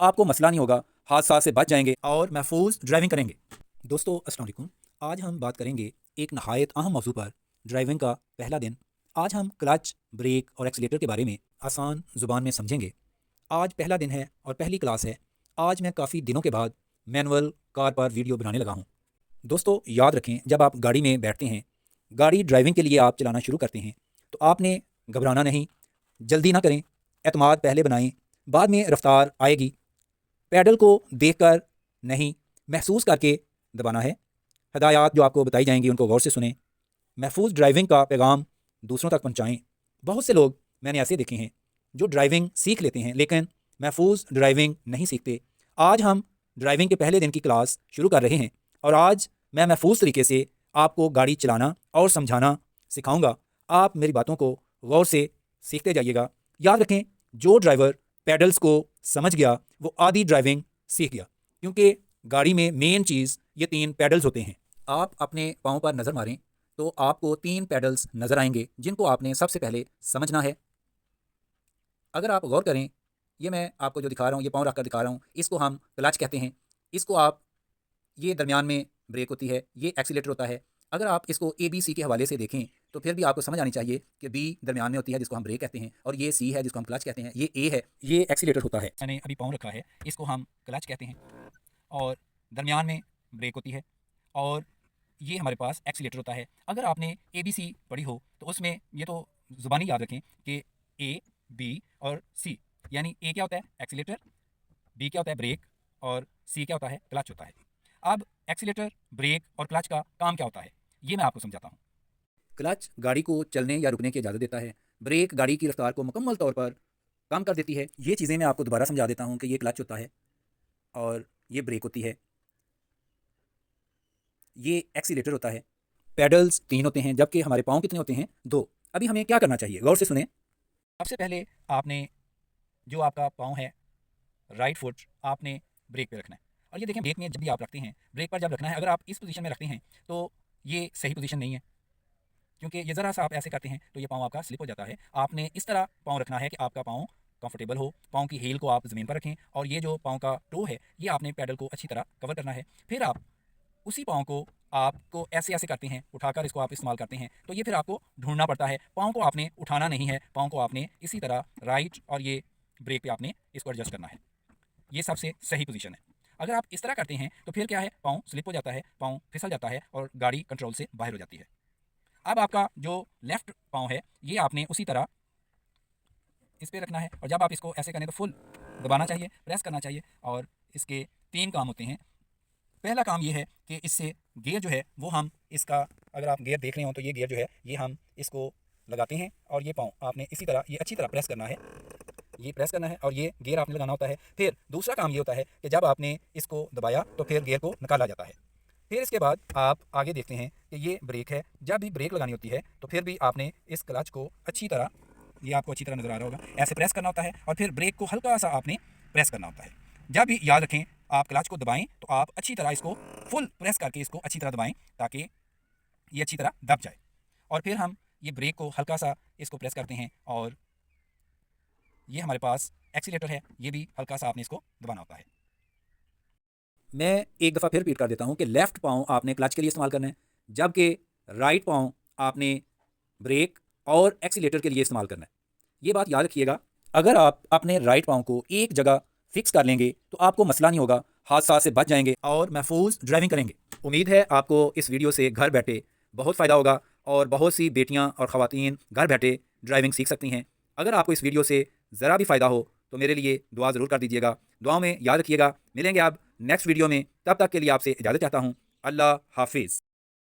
आपको मसला नहीं होगा, हादसा से बच जाएंगे और महफूज ड्राइविंग करेंगे। दोस्तों अस्सलाम वालेकुम। आज हम बात करेंगे एक नहायत अहम मौजू पर, ड्राइविंग का पहला दिन। आज हम क्लच, ब्रेक और एक्सीलेटर के बारे में आसान ज़ुबान में समझेंगे। आज पहला दिन है और पहली क्लास है। आज मैं काफ़ी दिनों के बाद मैनुअल कार पर वीडियो बनाने लगा हूँ। दोस्तों याद रखें, जब आप गाड़ी में बैठते हैं, गाड़ी ड्राइविंग के लिए आप चलाना शुरू करते हैं, तो आपने घबराना नहीं, जल्दी ना करें, एतमाद पहले बनाएं, बाद में रफ्तार आएगी। पैडल को देखकर नहीं, महसूस करके दबाना है। हदायत जो आपको बताई जाएंगी उनको गौर से सुनें। महफूज ड्राइविंग का पैगाम दूसरों तक पहुंचाएं। बहुत से लोग मैंने ऐसे देखे हैं जो ड्राइविंग सीख लेते हैं लेकिन महफूज ड्राइविंग नहीं सीखते। आज हम ड्राइविंग के पहले दिन की क्लास शुरू कर रहे हैं और आज मैं महफूज तरीके से आपको गाड़ी चलाना और समझाना सिखाऊंगा। आप मेरी बातों को गौर से सीखते जाइएगा। याद रखें, जो ड्राइवर पैडल्स को समझ गया वो आधी ड्राइविंग सीख गया, क्योंकि गाड़ी में मेन चीज़ ये 3 पैडल्स होते हैं। आप अपने पाँव पर नज़र मारें तो आपको 3 पैडल्स नज़र आएंगे जिनको आपने सबसे पहले समझना है। अगर आप गौर करें, ये मैं आपको जो दिखा रहा हूँ, ये पाँव रख कर दिखा रहा हूँ, इसको हम क्लच कहते हैं। इसको आप, ये दरमियान में ब्रेक होती है, ये एक्सीलेटर होता है। अगर आप इसको ABC के हवाले से देखें तो फिर भी आपको समझ आनी चाहिए कि B दरमियान में होती है जिसको हम ब्रेक कहते हैं, और ये C है जिसको हम क्लच कहते हैं, ये A है, ये एक्सीलेटर होता है। मैंने अभी पाँव रखा है, इसको हम क्लच कहते हैं, और दरमियान में ब्रेक होती है, और ये हमारे पास एक्सीलेटर होता है। अगर आपने ABC पढ़ी हो तो उसमें ये तो ज़ुबानी याद रखें कि A, B और C, यानी A क्या होता है एक्सीलेटर, B क्या होता है ब्रेक, और C क्या होता है क्लच होता है। अब एक्सीलेटर, ब्रेक और क्लच का काम क्या होता है ये मैं आपको समझाता हूँ। क्लच गाड़ी को चलने या रुकने की इजाज़त देता है। ब्रेक गाड़ी की रफ्तार को मुकम्मल तौर पर कम कर देती है। ये चीज़ें मैं आपको दोबारा समझा देता हूँ कि ये क्लच होता है और ये ब्रेक होती है, ये एक्सीलेटर होता है। पैडल्स 3 होते हैं जबकि हमारे पाँव कितने होते हैं? 2। अभी हमें क्या करना चाहिए, गौर से सुने। सबसे पहले आपने जो आपका पाँव है, राइट फुट, आपने ब्रेक पे रखना है। और ये देखें, ब्रेक में जब भी आप रखते हैं, ब्रेक पर जब रखना है, अगर आप इस पोजीशन में रखते हैं तो ये सही पोजीशन नहीं है, क्योंकि ये ज़रा सा आप ऐसे करते हैं तो ये पाँव आपका स्लिप हो जाता है। आपने इस तरह पाँव रखना है कि आपका पाँव कंफर्टेबल हो। पाँव की हील को आप ज़मीन पर रखें और ये जो पाँव का टो है ये आपने पैडल को अच्छी तरह कवर करना है। फिर आप उसी पाँव को आपको ऐसे ऐसे करते हैं, उठाकर इसको आप इस्तेमाल करते हैं, तो ये फिर आपको ढूंढना पड़ता है। पाँव को आपने उठाना नहीं है, पाँव को आपने इसी तरह राइट और ये ब्रेक पे आपने इसको एडजस्ट करना है। ये सबसे सही पोजीशन है। अगर आप इस तरह करते हैं तो फिर क्या है, पाँव स्लिप हो जाता है, पाँव फिसल जाता है और गाड़ी कंट्रोल से बाहर हो जाती है। अब आपका जो लेफ़्ट पाँव है ये आपने उसी तरह इस पे रखना है, और जब आप इसको ऐसे करें तो फुल दबाना चाहिए, प्रेस करना चाहिए। और इसके 3 काम होते हैं। पहला काम ये है कि इससे गियर जो है वो हम इसका, अगर आप गियर देख रहे हो तो ये गियर जो है ये हम इसको लगाते हैं, और ये पाँव आपने इसी तरह ये अच्छी तरह प्रेस करना है, ये प्रेस करना है और ये गियर आपने लगाना होता है। फिर दूसरा काम ये होता है कि जब आपने इसको दबाया तो फिर गियर को निकाला जाता है। फिर इसके बाद आप आगे देखते हैं कि ये ब्रेक है। जब भी ब्रेक लगानी होती है तो फिर भी आपने इस क्लच को अच्छी तरह, ये आपको अच्छी तरह नज़र आ रहा होगा, ऐसे प्रेस करना होता है, और फिर ब्रेक को हल्का सा आपने प्रेस करना होता है। जब भी याद रखें, आप क्लच को दबाएं तो आप अच्छी तरह इसको फुल प्रेस करके इसको अच्छी तरह दबाएं ताकि ये अच्छी तरह दब जाए। और फिर हम ये ब्रेक को हल्का सा इसको प्रेस करते हैं, और ये हमारे पास एक्सीलेटर है, ये भी हल्का सा आपने इसको दबाना होता है। मैं एक दफ़ा फिर रिपीट कर देता हूँ कि लेफ़्ट पाँव आपने क्लच के लिए इस्तेमाल करना है, जबकि राइट पाँव आपने ब्रेक और एक्सीलेटर के लिए इस्तेमाल करना है। ये बात याद रखिएगा। अगर आप अपने राइट पाँव को एक जगह फिक्स कर लेंगे तो आपको मसला नहीं होगा, हादसा से बच जाएंगे और महफूज ड्राइविंग करेंगे। उम्मीद है आपको इस वीडियो से घर बैठे बहुत फ़ायदा होगा और बहुत सी बेटियाँ और ख़वातीन घर बैठे ड्राइविंग सीख सकती हैं। अगर आपको इस वीडियो से ज़रा भी फ़ायदा हो तो मेरे लिए दुआ ज़रूर कर दीजिएगा। दुआओं में याद रखिएगा। मिलेंगे आप नेक्स्ट वीडियो में, तब तक के लिए आपसे इजाज़त चाहता हूँ। अल्लाह हाफिज़।